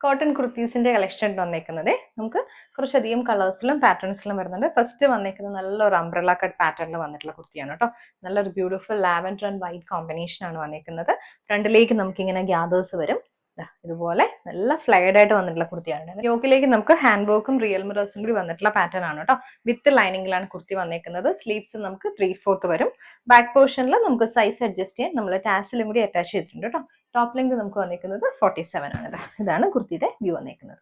Cotton കുർത്തീസിന്റെ collection വന്നേക്കുന്നത് നമുക്ക് കുറച്ചധികം കളേഴ്സിലും പാറ്റേൺസിലും വരുന്നുണ്ട്. ഫസ്റ്റ് വന്നേക്കുന്നത് നല്ലൊരു അംബ്രല്ല കട്ട് പാറ്റേണിൽ വന്നിട്ടുള്ള കുർത്തിയാണ് കേട്ടോ. നല്ലൊരു beautiful lavender and white combination ആണ് വന്നേക്കുന്നത്. ഫ്രണ്ടിലേക്ക് നമുക്ക് ഇങ്ങനെ ഗ്യാദേഴ്സ് വരും. ഇതുപോലെ നല്ല ഫ്ലൈഡ് ആയിട്ട് വന്നിട്ടുള്ള കുർത്തിയാണ്. യോക്കിലേക്ക് നമുക്ക് ഹാൻഡ് വർക്കും റിയൽ മിറേഴ്സും കൂടി വന്നിട്ടുള്ള പാറ്റേൺ ആണ് കേട്ടോ. വിത്ത് ലൈനിങ്ങിലാണ് കുർത്തി വന്നേക്കുന്നത്. സ്ലീവ്സ് നമുക്ക് 3/4 വരും. ബാക്ക് പോർഷനിൽ നമുക്ക് സൈസ് അഡ്ജസ്റ്റ് ചെയ്യാൻ നമ്മൾ ടാസിലും കൂടി അറ്റാച്ച് ചെയ്തിട്ടുണ്ട് കേട്ടോ. ടോപ്പ് ലെങ്ത് നമുക്ക് വന്നിരിക്കുന്നത് 47 ആണ്. ഇതാണ് കുർത്തിയുടെ വ്യൂ വന്നിരിക്കുന്നത്.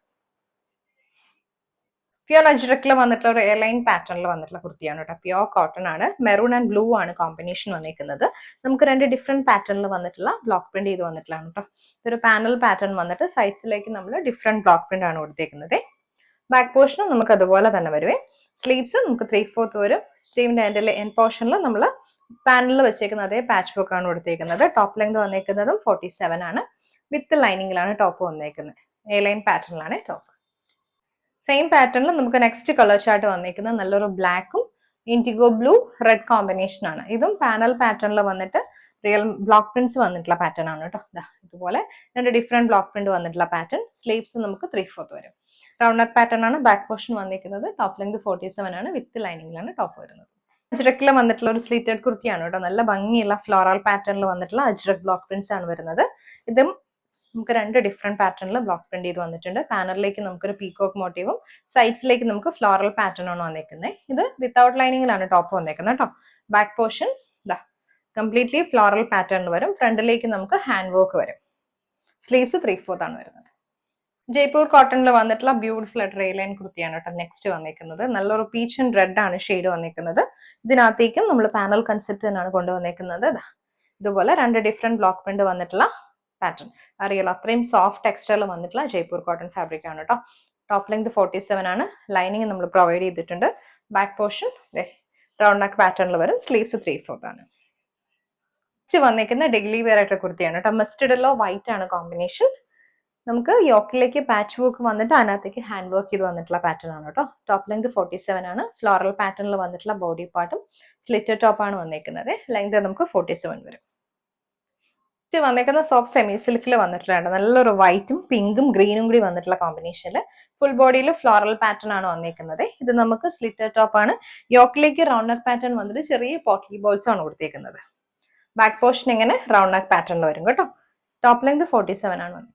പ്യോർ അജ്രക്കിൽ വന്നിട്ടുള്ള ഒരു എയർലൈൻ പാറ്റേണിൽ വന്നിട്ടുള്ള കുർത്തിയാണ് കേട്ടോ. പ്യോർ കോട്ടൺ ആണ്. മെറൂൺ ആൻഡ് ബ്ലൂ ആണ് കോമ്പിനേഷൻ വന്നിരിക്കുന്നത്. നമുക്ക് രണ്ട് ഡിഫറെന്റ് പാറ്റേണിൽ വന്നിട്ടുള്ള ബ്ലോക്ക് പ്രിന്റ് ചെയ്ത് വന്നിട്ടുള്ളതാണ് കേട്ടോ. ഇതൊരു പാനൽ പാറ്റേൺ വന്നിട്ട് സൈഡ്സിലേക്ക് നമ്മൾ ഡിഫറെന്റ് ബ്ലോക്ക് പ്രിന്റ് ആണ് കൊടുത്തേക്കുന്നത്. ബാക്ക് പോർഷനും നമുക്ക് അതുപോലെ തന്നെ വരുവേ. സ്ലീവ്സ് നമുക്ക് 3/4 വരും. സ്ലീവിന്റെ എൻഡ് പോർഷനിൽ നമ്മൾ പാനലിൽ വെച്ചേക്കുന്ന അതേ പാച്ച് വർക്ക് ആണ് കൊടുത്തേക്കുന്നത്. ടോപ്പ് ലെങ്ത് വന്നേക്കുന്നതും 47 ആണ്. വിത്ത് ലൈനിങ്ങിലാണ് ടോപ്പ് വന്നേക്കുന്നത്. എ ലൈൻ പാറ്റേണിലാണ് ടോപ്പ്. സെയിം പാറ്റേണിൽ നമുക്ക് നെക്സ്റ്റ് കളർ ചാർട്ട് വന്നേക്കുന്നത് നല്ലൊരു ബ്ലാക്കും ഇൻഡിഗോ ബ്ലൂ റെഡ് കോമ്പിനേഷൻ ആണ്. ഇതും പാനൽ പാറ്റേണിൽ വന്നിട്ട് റിയൽ ബ്ലോക്ക് പ്രിന്റ്സ് വന്നിട്ടുള്ള പാറ്റേൺ ആണ് കേട്ടോ. ഇതുപോലെ രണ്ട് ഡിഫറെന്റ് ബ്ലോക്ക് പ്രിന്റ് വന്നിട്ടുള്ള പാറ്റേൺ. സ്ലീവ്സ് നമുക്ക് 3/4 വരും. റൗണ്ട് നെക്ക് പാറ്റേൺ ആണ്. ബാക്ക് പോർഷൻ വന്നിരിക്കുന്നത്. ടോപ്പ് ലെങ്ത് 47 ആണ്. വിത്ത് ലൈനിങ്ങിലാണ് ടോപ്പ് വരുന്നത്. അജ്രക്കിൽ വന്നിട്ടുള്ള ഒരു സ്ലീറ്റഡ് കുർത്തിയാണ് കേട്ടോ. നല്ല ഭംഗിയുള്ള ഫ്ലോറൽ പാറ്റേണിൽ വന്നിട്ടുള്ള അജ്രക് ബ്ലോക്ക് പ്രിന്റ്സ് ആണ് വരുന്നത്. ഇതും നമുക്ക് രണ്ട് ഡിഫറെന്റ് പാറ്റേണിൽ ബ്ലോക്ക് പ്രിന്റ് ചെയ്ത് വന്നിട്ടുണ്ട്. പാനലിലേക്ക് നമുക്കൊരു പീകോക്ക് മോട്ടീവും സൈഡ്സിലേക്ക് നമുക്ക് ഫ്ലോറൽ പാറ്റേൺ ആണ് വന്നിരിക്കുന്നത്. ഇത് വിത്തൗട്ട് ലൈനിങ്ങിലാണ് ടോപ്പ് വന്നിരിക്കുന്നത് കേട്ടോ. ബാക്ക് പോർഷൻ കംപ്ലീറ്റ്ലി ഫ്ലോറൽ പാറ്റേണിൽ വരും. ഫ്രണ്ടിലേക്ക് നമുക്ക് ഹാൻഡ് വർക്ക് വരും. സ്ലീവ്സ് 3/4 ആണ് വരുന്നത്. ജയ്പൂർ കോട്ടണിൽ വന്നിട്ടുള്ള ബ്യൂട്ടിഫുൾ ആയിട്ട് റെയിൽ ലൈൻ കുർത്തിയാണ് കേട്ടോ നെക്സ്റ്റ് വന്നിരിക്കുന്നത്. നല്ലൊരു പീച്ച് ആൻഡ് റെഡ് ആണ് ഷെയ്ഡ് വന്നിരിക്കുന്നത്. ഇതിനകത്തേക്കും നമ്മൾ പാനൽ കൺസെപ്റ്റ് തന്നെയാണ് കൊണ്ടുവന്നിരിക്കുന്നത്. ഇതുപോലെ രണ്ട് ഡിഫറെന്റ് ബ്ലോക്ക് പ്രിന്റ് വന്നിട്ടുള്ള പാറ്റേൺ. അറിയാലോ, അത്രയും സോഫ്റ്റ് ടെക്സ്റ്റൈൽ വന്നിട്ടുള്ള ജയ്പൂർ കോട്ടൺ ഫാബ്രിക് ആണ് കേട്ടോ. ടോപ്പ് ലെങ്ത് 47 ആണ്. ലൈനിങ് നമ്മൾ പ്രൊവൈഡ് ചെയ്തിട്ടുണ്ട്. ബാക്ക് പോർഷൻ റൗണ്ട് നെക്ക് പാറ്റേണിൽ വരും. സ്ലീവ്സ് 3/4 ആണ്. വന്നിരിക്കുന്ന ഡെയിലി വെയർ ആയിട്ട് കുർത്തിയാണ് കേട്ടോ. മസ്റ്റർഡ് യെല്ലോ വൈറ്റ് ആണ് കോമ്പിനേഷൻ. നമുക്ക് യോക്കിലേക്ക് പാച്ച് വർക്ക് വന്നിട്ട് അതിനകത്തേക്ക് ഹാൻഡ് വർക്ക് ചെയ്ത് വന്നിട്ടുള്ള പാറ്റേൺ ആണ് കേട്ടോ. ടോപ്പ് ലെങ്ത് 47 ആണ്. ഫ്ലോറൽ പാറ്റേണിൽ വന്നിട്ടുള്ള ബോഡി പാർട്ടും സ്ലിറ്റഡ് ടോപ്പ് ആണ് വന്നിരിക്കുന്നത്. ലെങ്ത് നമുക്ക് 47 വരും. വന്നിരിക്കുന്ന സോഫ്റ്റ് സെമി സിൽക്കിൽ വന്നിട്ടുണ്ട്. നല്ലൊരു വൈറ്റും പിങ്കും ഗ്രീനും കൂടി വന്നിട്ടുള്ള കോമ്പിനേഷനിൽ ഫുൾ ബോഡിയിൽ ഫ്ലോറൽ പാറ്റേൺ ആണ് വന്നിരിക്കുന്നത്. ഇത് നമുക്ക് സ്ലിറ്റഡ് ടോപ്പ് ആണ്. യോക്കിലേക്ക് റൗണ്ട് നെക്ക് പാറ്റേൺ വന്നിട്ട് ചെറിയ പോട്ട്ലി ബോൾസ് ആണ് കൊടുത്തേക്കുന്നത്. ബാക്ക് പോർഷൻ ഇങ്ങനെ റൗണ്ട് നെക്ക് പാറ്റേണിൽ വരും കേട്ടോ. ടോപ്പ് ലെങ്ത് 47 ആണ് വന്നിരിക്കുന്നത്.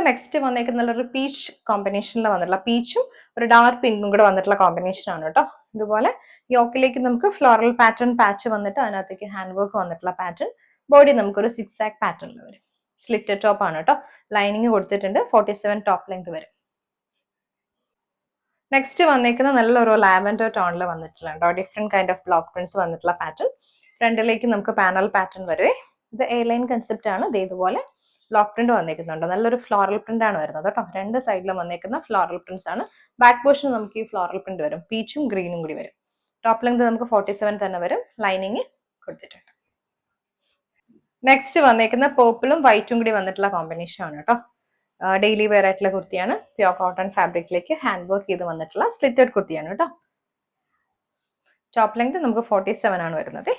നെക്സ്റ്റ് വന്നിരിക്കുന്ന ഒരു പീച്ച് കോമ്പിനേഷനിൽ വന്നിട്ടുള്ള പീച്ചും ഒരു ഡാർക്ക് പിങ്കും കൂടെ വന്നിട്ടുള്ള കോമ്പിനേഷൻ ആണ് കേട്ടോ. ഇതുപോലെ യോക്കിലേക്ക് നമുക്ക് ഫ്ലോറൽ പാറ്റേൺ പാച്ച് വന്നിട്ട് അതിനകത്തേക്ക് ഹാൻഡ് വർക്ക് വന്നിട്ടുള്ള പാറ്റേൺ. ബോഡി നമുക്കൊരു 6 പാറ്റേണിൽ വരും. സ്ലിറ്റഡ് ടോപ്പ് ആണ് കേട്ടോ. ലൈനിങ് കൊടുത്തിട്ടുണ്ട്. 47 ടോപ്പ് ലെങ്ത് വരും. നെക്സ്റ്റ് വന്നിരിക്കുന്ന നല്ലൊരു ലാവൻഡർ ടോണിൽ വന്നിട്ടുള്ള different kind of block prints വന്നിട്ടുള്ള പാറ്റേൺ. ഫ്രണ്ടിലേക്ക് നമുക്ക് പാനൽ പാറ്റേൺ വരുവേ. ഇത് എ ലൈൻ കൺസെപ്റ്റ് ആണ്. ഇതുപോലെ ബ്ലോക്ക് പ്രിന്റ് വന്നിരിക്കുന്നുണ്ട്. നല്ലൊരു ഫ്ലോറൽ പ്രിന്റ് ആണ് വരുന്നത് കേട്ടോ. രണ്ട് സൈഡിലും വന്നിരിക്കുന്ന ഫ്ലോറൽ പ്രിന്റ്സ് ആണ്. ബാക്ക് പോർഷൻ നമുക്ക് ഈ ഫ്ലോറൽ പ്രിന്റ് വരും. പീച്ചും ഗ്രീനും കൂടി വരും. ടോപ്പ് ലെങ്ത് നമുക്ക് 47 തന്നെ വരും. ലൈനിങ് കൊടുത്തിട്ടുണ്ട്. നെക്സ്റ്റ് വന്നിരിക്കുന്ന പേർപ്പിളും വൈറ്റും കൂടി വന്നിട്ടുള്ള കോമ്പിനേഷൻ ആണ് കേട്ടോ. ഡെയിലി വെയർ ആയിട്ടുള്ള കുർത്തിയാണ്. പ്യോർ കോട്ടൺ ഫാബ്രിക്കിലേക്ക് ഹാൻഡ് വർക്ക് ചെയ്ത് വന്നിട്ടുള്ള സ്ലിറ്റഡ് കുർത്തിയാണ് കേട്ടോ. ടോപ്പ് ലെങ്ത് നമുക്ക് 47 ആണ് വരുന്നത്.